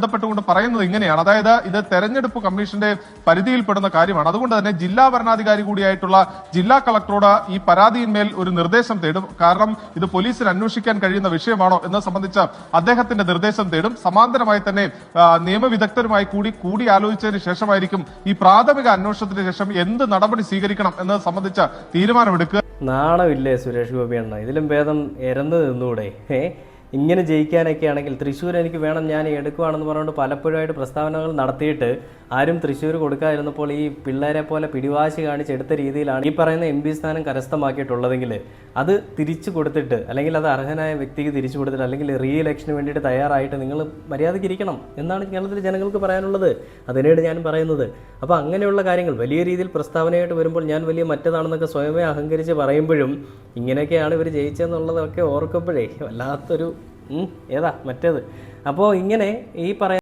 ബന്ധപ്പെട്ടുകൊണ്ട് പറയുന്നത് ഇങ്ങനെയാണ്. അതായത് ഇത് തെരഞ്ഞെടുപ്പ് കമ്മീഷന്റെ പരിധിയിൽപ്പെടുന്ന കാര്യമാണ്. അതുകൊണ്ട് തന്നെ ജില്ലാ ഭരണാധികാരി കൂടിയായിട്ടുള്ള ജില്ലാ കളക്ടറോട് ഈ പരാതിയിന്മേൽ ഒരു നിർദ്ദേശം തേടും. കാരണം ഇത് പോലീസിന് അന്വേഷിക്കാൻ കഴിയുന്ന വിഷയമാണോ എന്ന് സംബന്ധിച്ച് അദ്ദേഹത്തിന്റെ നിർദ്ദേശം തേടും. സമാന്തരമായി തന്നെ നിയമവിദഗ്ധരുമായി കൂടി ആലോചിച്ചതിന് ശേഷമായിരിക്കും ഈ പ്രാഥമിക അന്വേഷണത്തിന് ശേഷം എന്ത് നടപടി സ്വീകരിക്കണം എന്നത് സംബന്ധിച്ച് തീരുമാനമെടുക്കുക. നാണമില്ലേ സുരേഷ് ഗോപി എണ്ണ? ഇതിലും ഭേദം ഇരന്ന് നിന്നൂടെ? ഇങ്ങനെ ജയിക്കാനൊക്കെ ആണെങ്കിൽ തൃശ്ശൂർ എനിക്ക് വേണം, ഞാൻ എടുക്കുവാണെന്ന് പറഞ്ഞുകൊണ്ട് പലപ്പോഴായിട്ട് പ്രസ്താവനകൾ നടത്തിയിട്ട് ആരും തൃശ്ശൂർ കൊടുക്കാതിരുന്നപ്പോൾ ഈ പിള്ളേരെ പോലെ പിടിവാശി കാണിച്ചെടുത്ത രീതിയിലാണ് ഈ പറയുന്ന MP സ്ഥാനം കരസ്ഥമാക്കിയിട്ടുള്ളതെങ്കിൽ അത് തിരിച്ചു കൊടുത്തിട്ട്, അല്ലെങ്കിൽ അത് അർഹനായ വ്യക്തിക്ക് തിരിച്ചു കൊടുത്തിട്ട്, അല്ലെങ്കിൽ റീ ഇലക്ഷന് വേണ്ടിയിട്ട് തയ്യാറായിട്ട് നിങ്ങൾ മര്യാദയ്ക്ക് ഇരിക്കണം എന്നാണ് കേരളത്തിലെ ജനങ്ങൾക്ക് പറയാനുള്ളത്. അതിനാണ് ഞാൻ പറയുന്നത്. അപ്പോൾ അങ്ങനെയുള്ള കാര്യങ്ങൾ വലിയ രീതിയിൽ പ്രസ്താവനയായിട്ട് വരുമ്പോൾ ഞാൻ വലിയ മറ്റേതാണെന്നൊക്കെ സ്വയമേ അഹങ്കരിച്ച് പറയുമ്പോഴും ഇങ്ങനെയൊക്കെയാണ് ഇവർ ജയിച്ചതെന്നുള്ളതൊക്കെ ഓർക്കുമ്പോഴേ വല്ലാത്തൊരു മറ്റേത്. അപ്പോൾ ഇങ്ങനെ ഈ